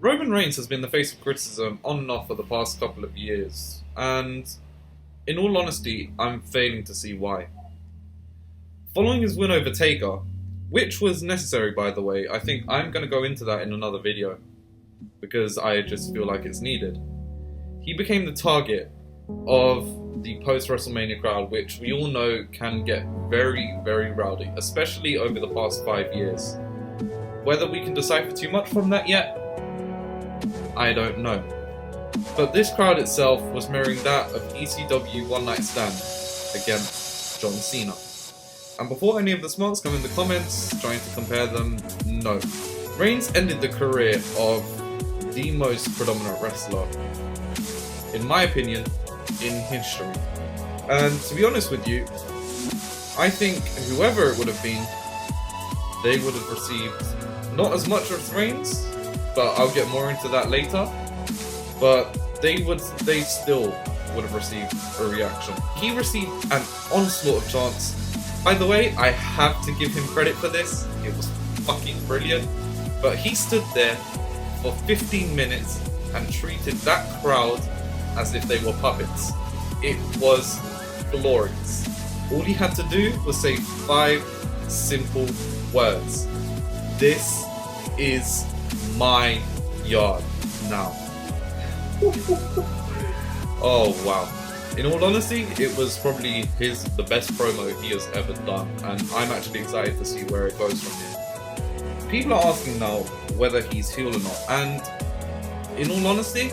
Roman Reigns has been the face of criticism on and off for the past couple of years, and in all honesty, I'm failing to see why. Following his win over Taker, which was necessary by the way, I think I'm going to go into that in another video, because I just feel like it's needed. He became the target of the post-WrestleMania crowd, which we all know can get very, very rowdy, especially over the past 5 years. Whether we can decipher too much from that yet, I don't know. But this crowd itself was mirroring that of ECW One Night Stand against John Cena. And before any of the smarts come in the comments trying to compare them, no. Reigns ended the career of the most predominant wrestler, in my opinion, in history. And to be honest with you, I think whoever it would have been, they would have received not as much as Reigns, but I'll get more into that later. But they still would have received a reaction. He received an onslaught of chants. By the way, I have to give him credit for this. It was fucking brilliant. But he stood there for 15 minutes and treated that crowd as if they were puppets. It was glorious. All he had to do was say 5 simple words. This is my yard now. Oh wow. In all honesty, it was probably the best promo he has ever done, and I'm actually excited to see where it goes from here. People are asking now whether he's heel or not, and in all honesty,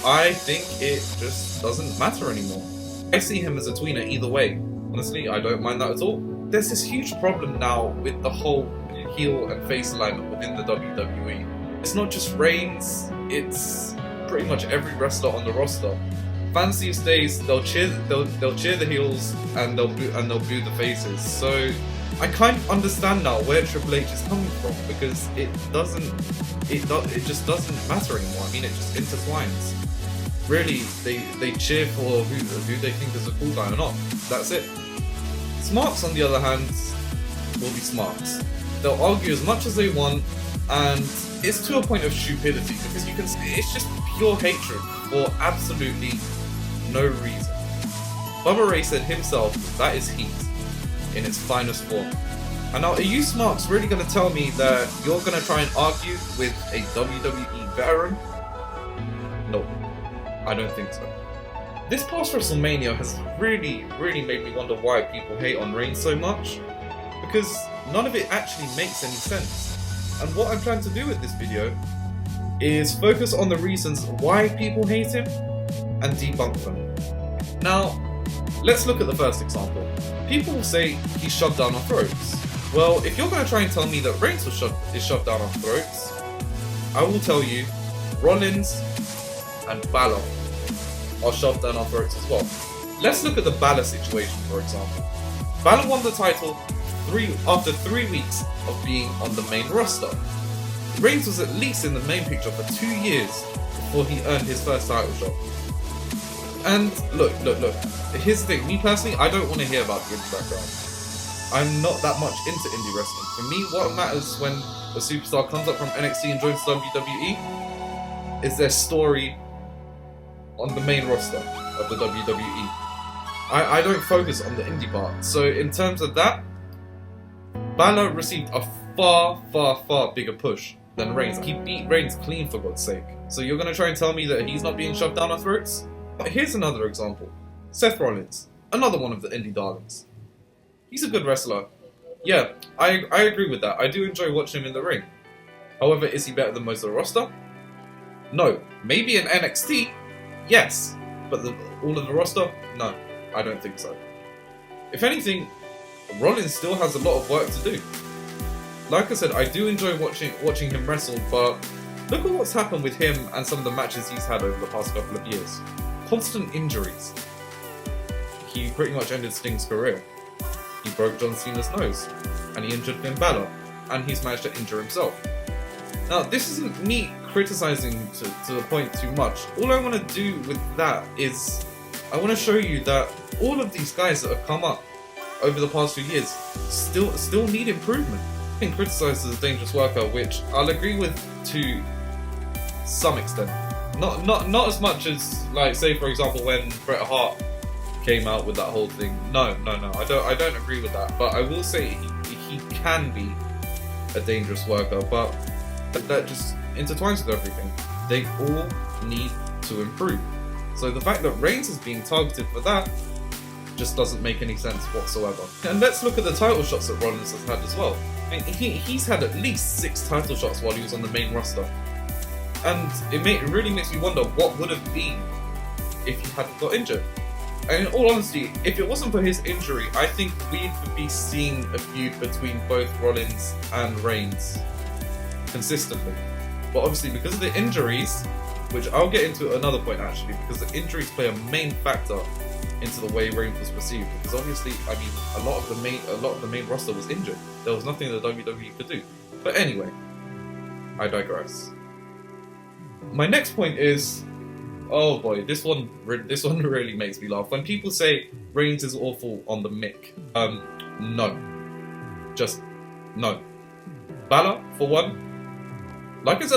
I think it just doesn't matter anymore. I see him as a tweener either way. Honestly, I don't mind that at all. There's this huge problem now with the whole heel and face alignment within the WWE. It's not just Reigns, it's pretty much every wrestler on the roster. Fans these days, they'll cheer the heels and they'll boo the faces. So I kind of understand now where Triple H is coming from, because it just doesn't matter anymore. I mean, it just intertwines. Really, they cheer for who they think is a cool guy or not. That's it. Smarks, on the other hand, will be smarks. They'll argue as much as they want, and it's to a point of stupidity, because you can see it's just pure hatred for absolutely no reason. Bubba Ray said himself that is heat in its finest form. And now, are you smarks really going to tell me that you're going to try and argue with a WWE veteran? No, I don't think so. This past WrestleMania has really made me wonder why people hate on Reigns so much, because none of it actually makes any sense. And what I'm trying to do with this video is focus on the reasons why people hate him and debunk them. Now, let's look at the first example. People will say he's shoved down our throats. Well, if you're going to try and tell me that Reigns is shoved down our throats, I will tell you Rollins and Balor are shoved down our throats as well. Let's look at the Balor situation, for example. Balor won the title after 3 weeks of being on the main roster. Reigns was at least in the main picture for 2 years before he earned his first title shot. And look. Here's the thing, me personally, I don't want to hear about the indie background. I'm not that much into indie wrestling. For me, what matters when a superstar comes up from NXT and joins WWE is their story on the main roster of the WWE. I don't focus on the indie part. So in terms of that, Balor received a far bigger push than Reigns. He beat Reigns clean, for God's sake. So you're going to try and tell me that he's not being shoved down our throats? Here's another example. Seth Rollins, another one of the indie darlings. He's a good wrestler. Yeah, I agree with that. I do enjoy watching him in the ring. However, is he better than most of the roster? No. Maybe in NXT? Yes. But all of the roster? No, I don't think so. If anything, Rollins still has a lot of work to do. Like I said, I do enjoy watching him wrestle, but look at what's happened with him and some of the matches he's had over the past couple of years. Constant injuries. He pretty much ended Sting's career. He broke John Cena's nose, and he injured Finn Balor, and he's managed to injure himself. Now, this isn't me criticizing to the point too much. All I want to do with that is, I want to show you that all of these guys that have come up over the past few years still need improvement. Being criticised as a dangerous worker, which I'll agree with to some extent. Not as much as, like, say for example when Bret Hart came out with that whole thing. No. I don't agree with that. But I will say he can be a dangerous worker, but that just intertwines with everything. They all need to improve. So the fact that Reigns is being targeted for that just doesn't make any sense whatsoever. And let's look at the title shots that Rollins has had as well. I mean, he's had at least 6 title shots while he was on the main roster. And it really makes me wonder what would have been if he hadn't got injured. And in all honesty, if it wasn't for his injury, I think we would be seeing a feud between both Rollins and Reigns consistently. But obviously because of the injuries, which I'll get into at another point actually, because the injuries play a main factor into the way Reigns was perceived. Because obviously, I mean, a lot of the main roster was injured. There was nothing the WWE could do. But anyway, I digress. My next point is, oh boy, this one really makes me laugh. When people say Reigns is awful on the mic, no, just no. Balor, for one, like I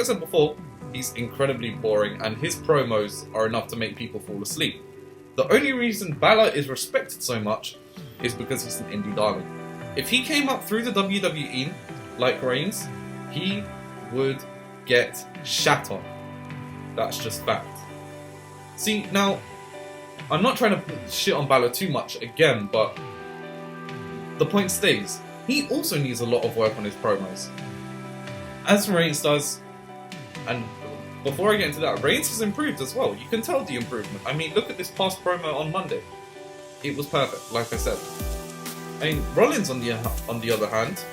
said before, he's incredibly boring, and his promos are enough to make people fall asleep. The only reason Balor is respected so much is because he's an indie darling. If he came up through the WWE like Reigns, he would get shat on. That's just fact. See, now, I'm not trying to shit on Balor too much again, but the point stays. He also needs a lot of work on his promos, as Reigns does. And before I get into that, Reigns has improved as well. You can tell the improvement. I mean, look at this past promo on Monday. It was perfect, like I said. I mean, Rollins, on the other hand,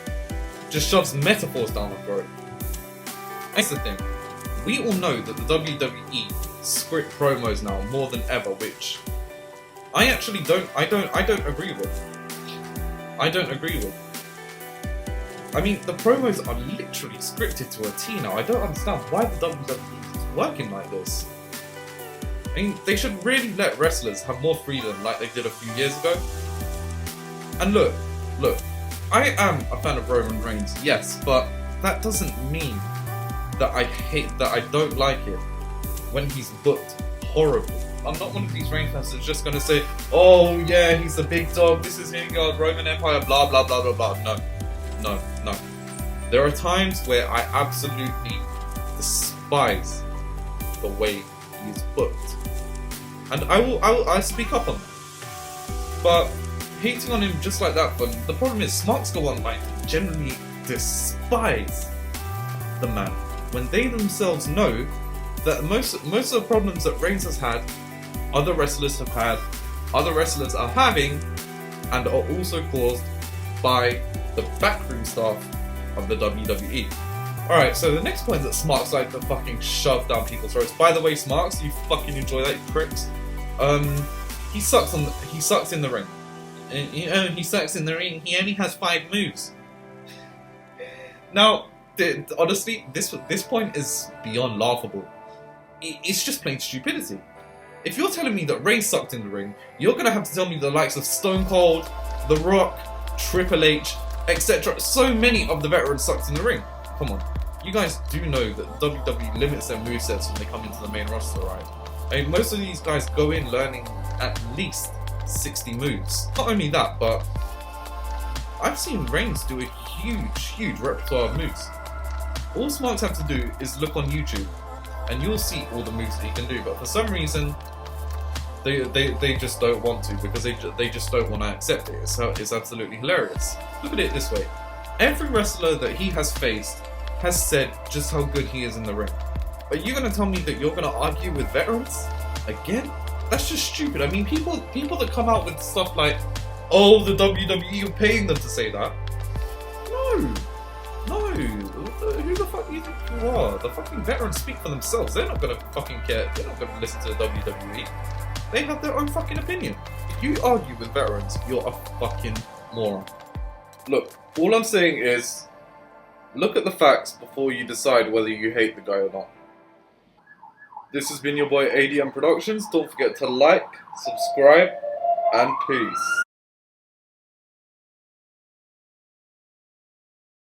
just shoves metaphors down the throat. That's the thing. We all know that the WWE script promos now more than ever, which I actually don't agree with. I don't agree with. I mean, the promos are literally scripted to a T now. I don't understand why the WWE is working like this. I mean, they should really let wrestlers have more freedom like they did a few years ago. And look, I am a fan of Roman Reigns, yes, but that doesn't mean that I don't like it when he's booked horribly. I'm not one of these Reigns fans that's just gonna say, oh yeah, he's the big dog, this is him, Roman Empire, blah blah blah blah blah. No. There are times where I absolutely despise the way he's booked, and I speak up on that. But hating on him just like that, the problem is Smark's the one like generally despise the man when they themselves know that most of the problems that Reigns has had, other wrestlers have had, other wrestlers are having, and are also caused by the backroom staff of the WWE. Alright, so the next point that Smarks like to fucking shove down people's throats. By the way, Smarks, you fucking enjoy that, you pricks. He sucks in the ring. He sucks in the ring. He only has 5 moves. Now, honestly, this point is beyond laughable. It's just plain stupidity. If you're telling me that Reigns sucked in the ring, you're gonna have to tell me the likes of Stone Cold, The Rock, Triple H, etc. So many of the veterans sucked in the ring. Come on. You guys do know that WWE limits their movesets when they come into the main roster, right? I mean, most of these guys go in learning at least 60 moves. Not only that, but I've seen Reigns do a huge repertoire of moves. All Smarks have to do is look on YouTube, and you'll see all the moves that he can do. But for some reason, they just don't want to, because they just don't want to accept it. It's absolutely hilarious. Look at it this way. Every wrestler that he has faced has said just how good he is in the ring. Are you going to tell me that you're going to argue with veterans? Again? That's just stupid. I mean, people that come out with stuff like, oh, the WWE are paying them to say that. No. Who the fuck do you think you are? The fucking veterans speak for themselves. They're not going to fucking care. They're not going to listen to the WWE. They have their own fucking opinion. If you argue with veterans, you're a fucking moron. Look, all I'm saying is, look at the facts before you decide whether you hate the guy or not. This has been your boy ADM Productions. Don't forget to like, subscribe, and peace.